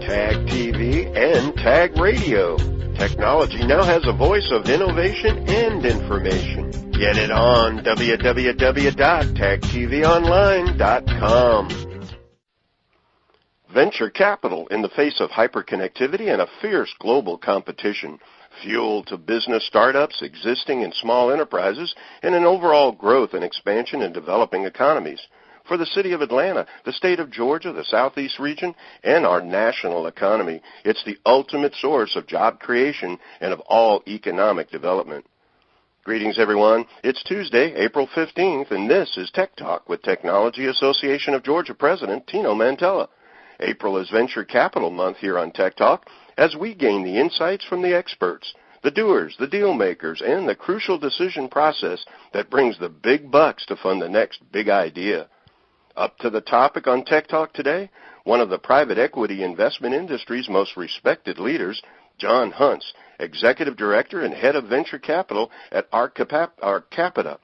Tag TV, and Tag Radio. Technology now has a voice of innovation and information. Get it on www.tagtvonline.com. Venture capital in the face of hyperconnectivity and a fierce global competition. Fuel to business startups, existing and small enterprises, and an overall growth and expansion in developing economies. For the city of Atlanta, the state of Georgia, the Southeast region, and our national economy, it's the ultimate source of job creation and of all economic development. Greetings, everyone. It's Tuesday, April 15th, and this is Tech Talk with Technology Association of Georgia President Tino Mantella. April is Venture Capital Month here on Tech Talk as we gain the insights from the experts, the doers, the deal makers, and the crucial decision process that brings the big bucks to fund the next big idea. Up to the topic on Tech Talk today, one of the private equity investment industry's most respected leaders, John Huntz, Executive Director and Head of Venture Capital at Arcapita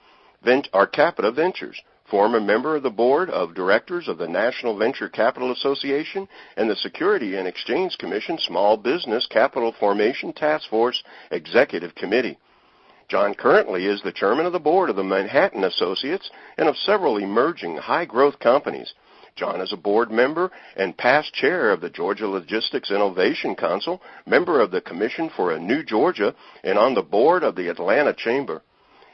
Ventures, former member of the Board of Directors of the National Venture Capital Association and the Security and Exchange Commission Small Business Capital Formation Task Force Executive Committee. John currently is the chairman of the board of the Manhattan Associates and of several emerging high-growth companies. John is a board member and past chair of the Georgia Logistics Innovation Council, member of the Commission for a New Georgia, and on the board of the Atlanta Chamber.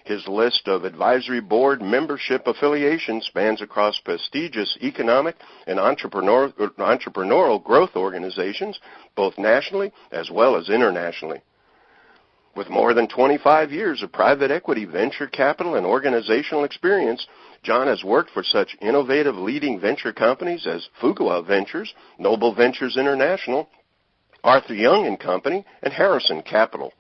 His list of advisory board membership affiliations spans across prestigious economic and entrepreneurial growth organizations, both nationally as well as internationally. With more than 25 years of private equity, venture capital, and organizational experience, John has worked for such innovative leading venture companies as Fuqua Ventures, Noble Ventures International, Arthur Young & Company, and Harrison Capital.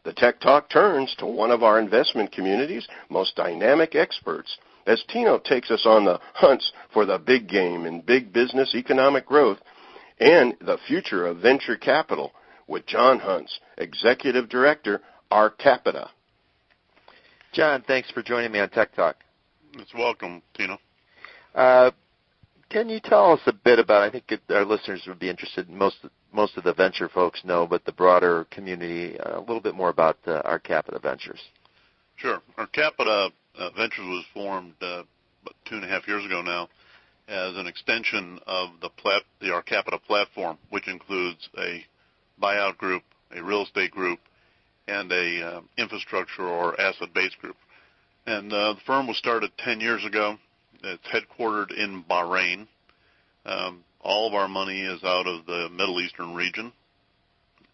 The Tech Talk turns to one of our investment community's most dynamic experts as Tino takes us on the hunts for the big game in big business economic growth and the future of venture capital with John Huntz, Executive Director, Arcapita. John, thanks for joining me on Tech Talk. It's welcome, Tino. Can you tell us a bit about, I think our listeners would be interested, most of the venture folks know, but the broader community, a little bit more about Arcapita Ventures. Sure. Arcapita Ventures was formed about 2.5 years ago now as an extension of the Arcapita platform, which includes a buyout group, a real estate group, and a infrastructure or asset-based group. And the firm was started 10 years ago. It's headquartered in Bahrain. All of our money is out of the Middle Eastern region.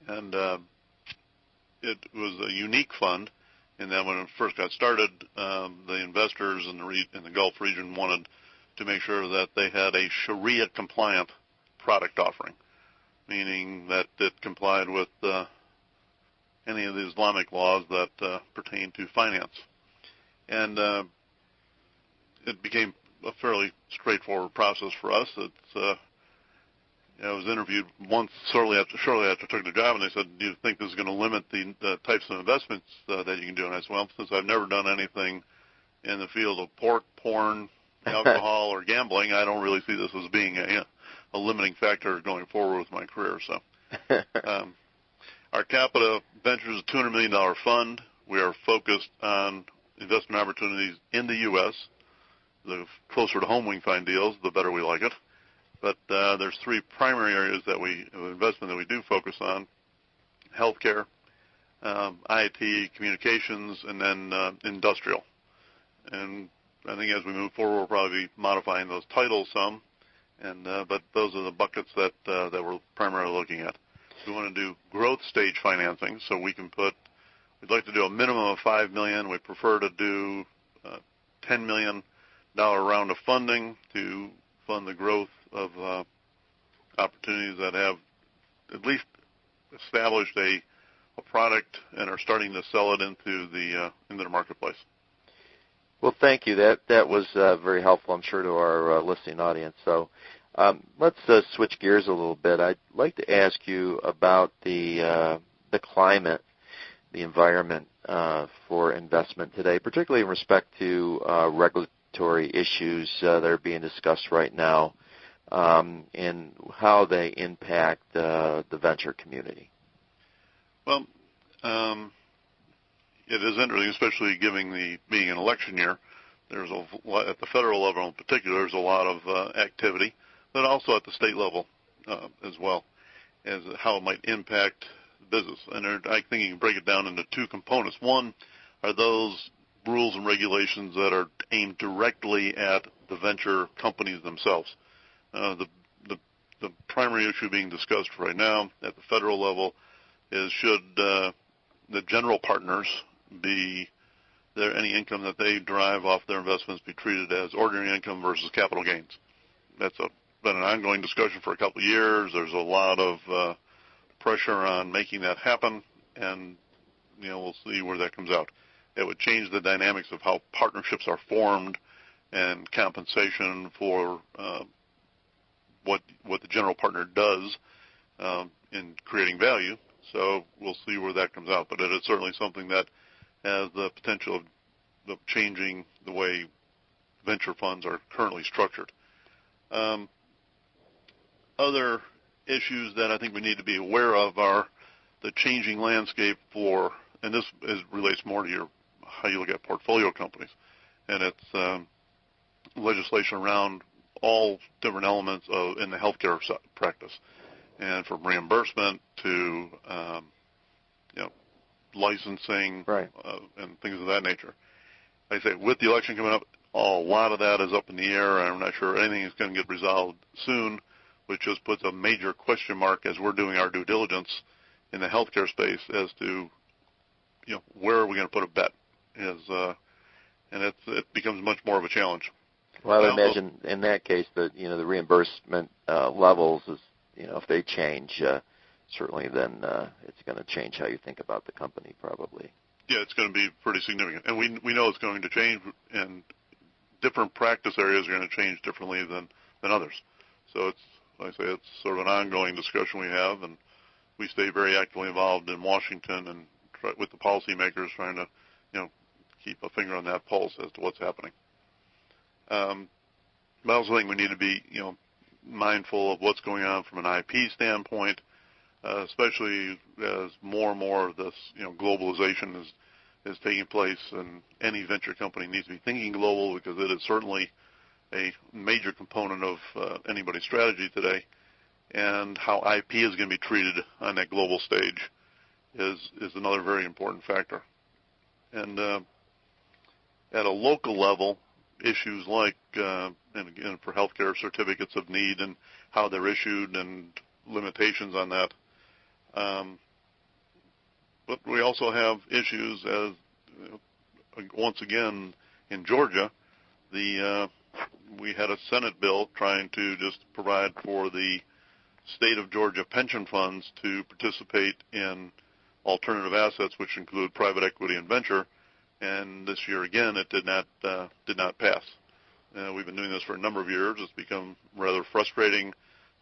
And it was a unique fund in that when it first got started, the investors in the Gulf region wanted to make sure that they had a Sharia-compliant product offering, meaning that it complied with any of the Islamic laws that pertain to finance. And it became a fairly straightforward process for us. I was interviewed once shortly after I took the job, and they said, "Do you think this is going to limit the types of investments that you can do?" And I said, "Well, since I've never done anything in the field of pork, porn, alcohol, or gambling, I don't really see this as being a limiting factor going forward with my career." So Arcapita Ventures is a $200 million fund. We are focused on investment opportunities in the U.S. The closer to home we can find deals, the better we like it. But there's three primary areas of investment that we do focus on: healthcare, IT, communications, and then industrial. And I think as we move forward, we'll probably be modifying those titles some. But those are the buckets that we're primarily looking at. We want to do growth stage financing, so we'd like to do a minimum of $5 million. We prefer to do $10 million round of funding to fund the growth of opportunities that have at least established a product and are starting to sell it into the marketplace. Well, thank you. That was very helpful, I'm sure, to our listening audience. So let's switch gears a little bit. I'd like to ask you about the climate, the environment for investment today, particularly in respect to regulatory issues that are being discussed right now. and how they impact the venture community? Well, it is interesting, especially being an election year. There's at the federal level in particular, there's a lot of activity, but also at the state level as well, as how it might impact business. And I think you can break it down into two components. One are those rules and regulations that are aimed directly at the venture companies themselves. The primary issue being discussed right now at the federal level is should the general partners any income that they derive off their investments be treated as ordinary income versus capital gains. That's been an ongoing discussion for a couple of years. There's a lot of pressure on making that happen, and we'll see where that comes out. It would change the dynamics of how partnerships are formed and compensation for what the general partner does in creating value. So we'll see where that comes out. But it is certainly something that has the potential of changing the way venture funds are currently structured. Other issues that I think we need to be aware of are the changing landscape and this relates more to how you look at portfolio companies, and it's legislation around all different elements in the healthcare practice, and from reimbursement to licensing, right, and things of that nature. Like I say, with the election coming up, a lot of that is up in the air. I'm not sure anything is going to get resolved soon, which just puts a major question mark as we're doing our due diligence in the healthcare space as to where are we going to put a bet, and it becomes much more of a challenge. Well, I imagine in that case that the reimbursement levels is if they change, certainly then it's going to change how you think about the company probably. Yeah, it's going to be pretty significant, and we know it's going to change, and different practice areas are going to change differently than others. So it's, like I say, it's sort of an ongoing discussion we have, and we stay very actively involved in Washington and with the policymakers, trying to keep a finger on that pulse as to what's happening. But I also think we need to be mindful of what's going on from an IP standpoint, especially as more and more of this globalization is taking place, and any venture company needs to be thinking global, because it is certainly a major component of anybody's strategy today. And how IP is going to be treated on that global stage is another very important factor. And at a local level, issues like, and again for healthcare, certificates of need and how they're issued and limitations on that. But we also have issues as, once again, in Georgia, we had a Senate bill trying to just provide for the state of Georgia pension funds to participate in alternative assets, which include private equity and venture. And this year, again, it did not pass. We've been doing this for a number of years. It's become rather frustrating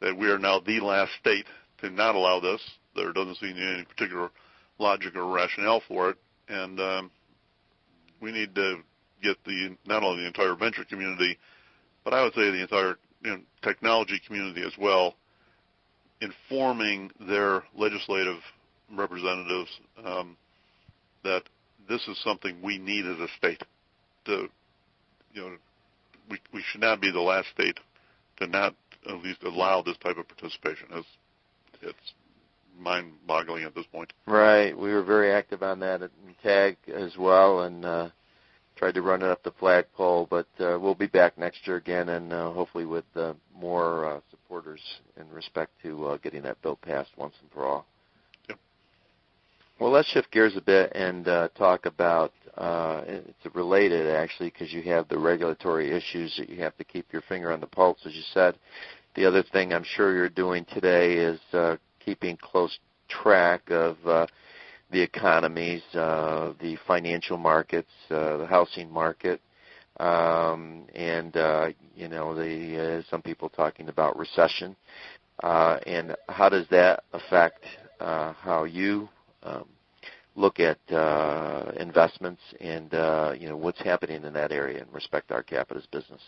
that we are now the last state to not allow this. There doesn't seem to be any particular logic or rationale for it. And we need to get not only the entire venture community, but I would say the entire technology community as well, informing their legislative representatives that this is something we need as a state. We should not be the last state to not at least allow this type of participation. It's mind-boggling at this point. Right. We were very active on that in TAG as well, and tried to run it up the flagpole. But we'll be back next year again, and hopefully with more supporters in respect to getting that bill passed once and for all. Yep. Well, let's shift gears a bit and talk about, it's related actually, because you have the regulatory issues that you have to keep your finger on the pulse, as you said. The other thing I'm sure you're doing today is keeping close track of the economies, the financial markets, the housing market, and some people talking about recession. And how does that affect how you look at investments and what's happening in that area in respect to Arcapita's business?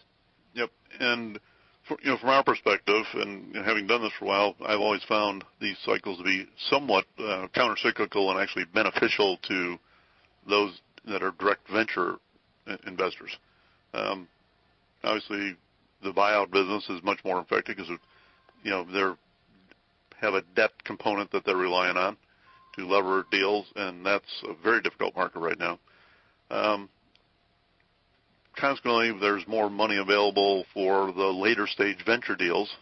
Yep. And from our perspective, and having done this for a while, I've always found these cycles to be somewhat countercyclical and actually beneficial to those that are direct venture investors. Obviously, the buyout business is much more effective because they have a debt component that they're relying on to lever deals, and that's a very difficult market right now. Consequently, there's more money available for the later stage venture deals,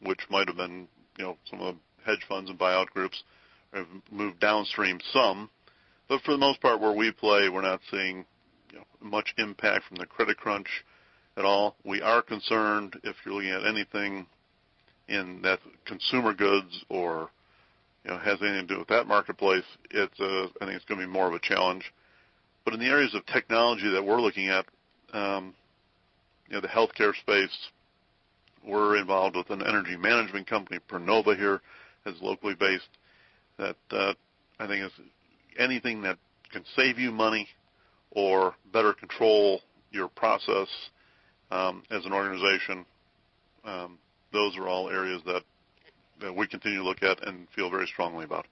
which might have been, some of the hedge funds and buyout groups have moved downstream some. But for the most part, where we play, we're not seeing much impact from the credit crunch at all. We are concerned if you're looking at anything in that consumer goods or has anything to do with that marketplace. I think it's going to be more of a challenge. But in the areas of technology that we're looking at, the healthcare space, we're involved with an energy management company, Pernova here, is locally based. That I think is anything that can save you money or better control your process as an organization. Those are all areas that we continue to look at and feel very strongly about.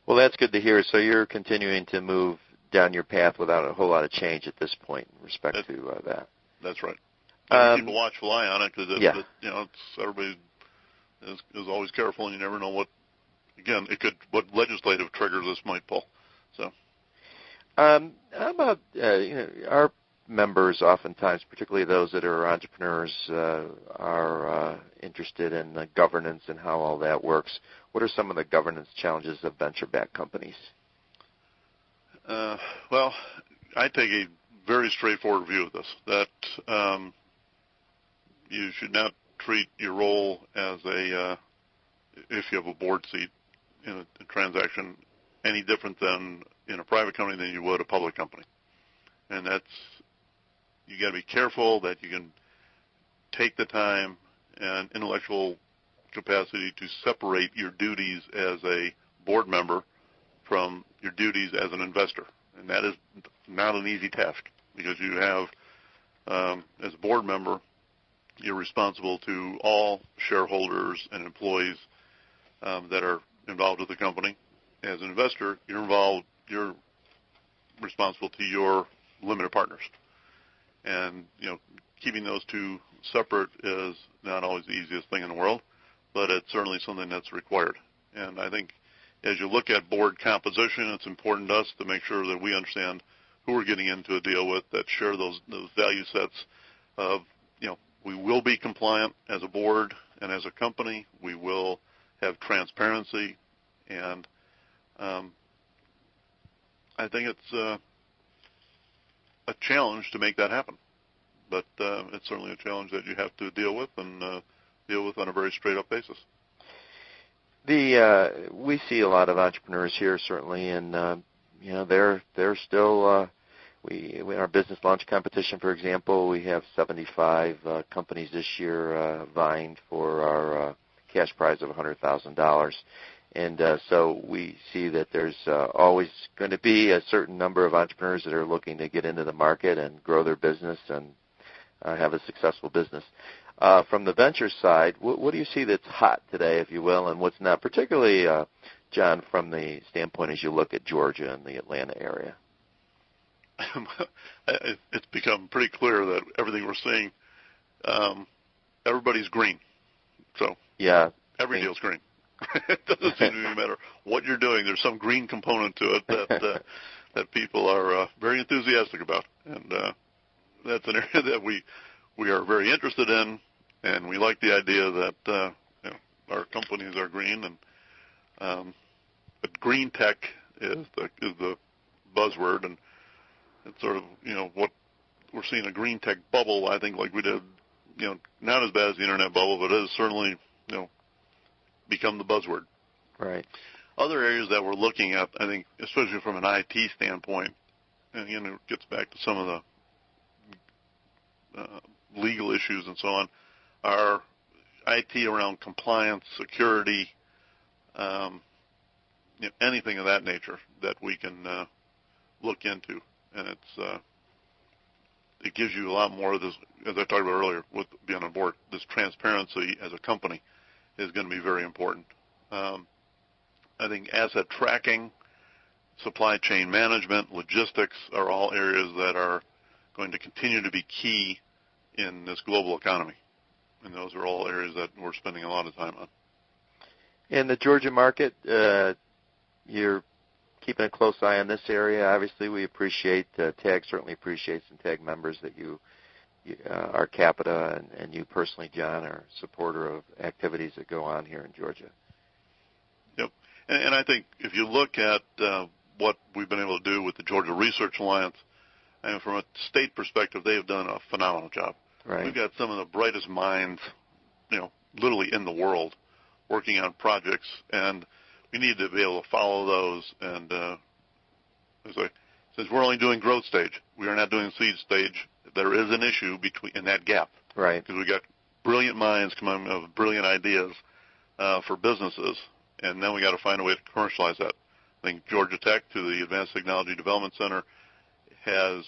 Well, that's good to hear. So you're continuing to move down your path without a whole lot of change at this point in respect to that. That's right. Keep a watchful eye on it because everybody is always careful, and you never know what legislative triggers this might pull. So, how about our members? Oftentimes, particularly those that are entrepreneurs, are interested in the governance and how all that works. What are some of the governance challenges of venture-backed companies? Well, I take a very straightforward view of this, that you should not treat your role as if you have a board seat in a transaction, any different than in a private company than you would a public company. And you got to be careful that you can take the time and intellectual capacity to separate your duties as a board member from your duties as an investor. And that is not an easy task because you have, as a board member, you're responsible to all shareholders and employees that are involved with the company. As an investor, you're responsible to your limited partners. And, keeping those two separate is not always the easiest thing in the world, but it's certainly something that's required. And I think as you look at board composition, it's important to us to make sure that we understand who we're getting into a deal with, that share those value sets of, we will be compliant as a board and as a company. We will have transparency, and I think it's a challenge to make that happen. But it's certainly a challenge that you have to deal with and deal with on a very straight-up basis. We see a lot of entrepreneurs here, certainly, and they're still. In our business launch competition, for example, we have 75 companies this year vying for our cash prize of $100,000. And so we see that there's always going to be a certain number of entrepreneurs that are looking to get into the market and grow their business and have a successful business. From the venture side, what do you see that's hot today, if you will, and what's not, particularly, John, from the standpoint as you look at Georgia and the Atlanta area? It's become pretty clear that everything we're seeing, everybody's green. So yeah, every deal's green. It doesn't seem to matter what you're doing. There's some green component to it that people are very enthusiastic about, and that's an area that we are very interested in, and we like the idea that our companies are green, and but green tech is the buzzword, and it's sort of what we're seeing, a green tech bubble. I think like we did, not as bad as the internet bubble, but it has certainly become the buzzword. Right. Other areas that we're looking at, I think, especially from an IT standpoint, and it gets back to some of the legal issues and so on, are IT around compliance, security, anything of that nature that we can look into. And it's it gives you a lot more of this, as I talked about earlier, with being on board. This transparency as a company is going to be very important. I think asset tracking, supply chain management, logistics are all areas that are going to continue to be key in this global economy. And those are all areas that we're spending a lot of time on. In the Georgia market, you're keeping a close eye on this area. Obviously, we appreciate, TAG certainly appreciates, and TAG members that Arcapita and you personally, John, are a supporter of activities that go on here in Georgia. Yep. And I think if you look at what we've been able to do with the Georgia Research Alliance, and from a state perspective, they have done a phenomenal job. Right. We've got some of the brightest minds, literally in the world, working on projects, and we need to be able to follow those. And since we're only doing growth stage, we are not doing seed stage. There is an issue in that gap, right? Because we got brilliant minds coming up with brilliant ideas for businesses, and then we got to find a way to commercialize that. I think Georgia Tech, through the Advanced Technology Development Center, has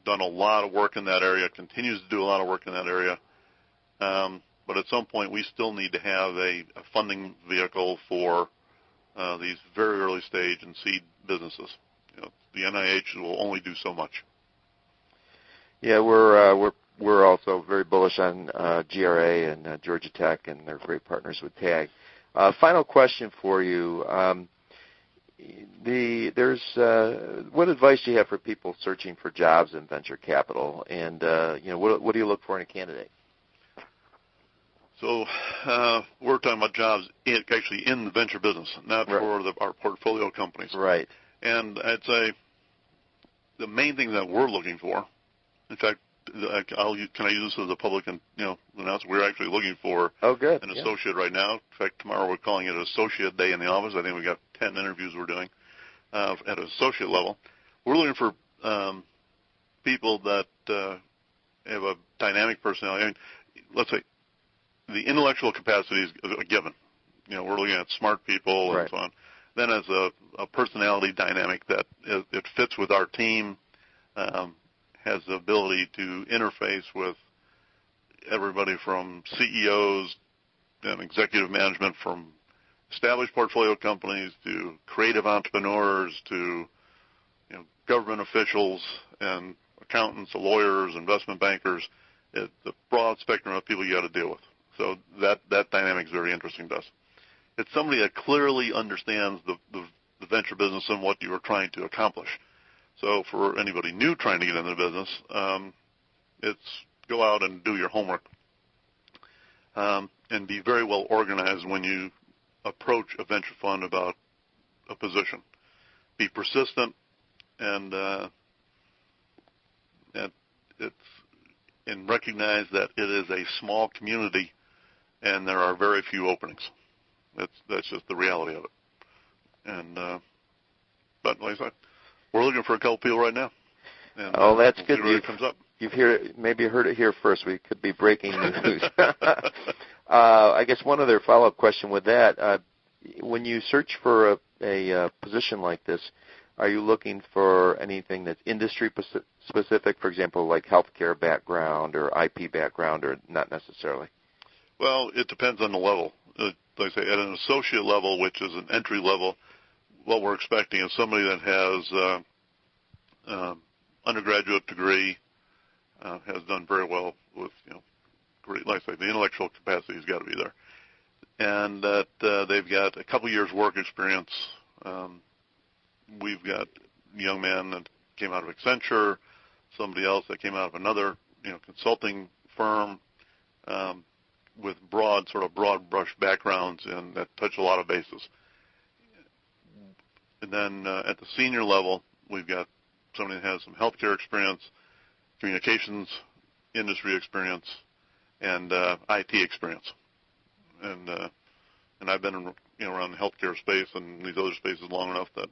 done a lot of work in that area, continues to do a lot of work in that area. But at some point, we still need to have a funding vehicle for these very early stage and seed businesses. The NIH will only do so much. Yeah, we're also very bullish on GRA and Georgia Tech, and they're great partners with TAG. Final question for you. What advice do you have for people searching for jobs in venture capital, and what do you look for in a candidate? So we're talking about jobs actually in the venture business, not right. for our portfolio companies. Right. And I'd say the main thing that we're looking for, in fact, can I use this as a public announcement? We're actually looking for an associate right now. In fact, tomorrow we're calling it Associate Day in the office. I think we got 10 interviews we're doing at an associate level. We're looking for people that have a dynamic personality. I mean, let's say the intellectual capacity is a given. We're looking at smart people and right. so on. Then as a personality dynamic that it fits with our team, has the ability to interface with everybody from CEOs and executive management from established portfolio companies to creative entrepreneurs to government officials and accountants, lawyers, investment bankers. It's the broad spectrum of people you got to deal with. So that dynamic is very interesting to us. It's somebody that clearly understands the venture business and what you are trying to accomplish. So for anybody new trying to get into the business, it's go out and do your homework and be very well organized when you approach a venture fund about a position. Be persistent and recognize that it is a small community and there are very few openings. That's just the reality of it. And but like I said, we're looking for a couple people right now. And, that's we'll good. It comes up. Maybe heard it here first. We could be breaking news. I guess one other follow-up question with that: when you search for a position like this, are you looking for anything that's industry specific, for example, like healthcare background or IP background, or not necessarily? Well, it depends on the level. Like I say, at an associate level, which is an entry level, what we're expecting is somebody that has undergraduate degree, has done very well with great, like I say, the intellectual capacity has got to be there, and that they've got a couple years work experience. We've got a young man that came out of Accenture, somebody else that came out of another consulting firm, with broad brush backgrounds and that touch a lot of bases. And then at the senior level, we've got somebody that has some healthcare experience, communications industry experience, and IT experience. And I've been around the healthcare space and these other spaces long enough that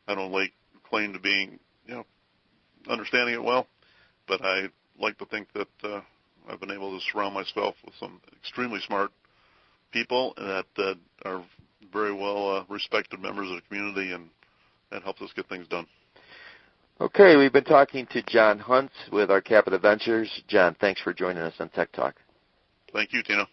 I don't lay claim to being understanding it well, but I like to think that I've been able to surround myself with some extremely smart people that are very well respected members of the community, and that helps us get things done. Okay, we've been talking to John Huntz with Arcapita Ventures. John, thanks for joining us on Tech Talk. Thank you, Tino.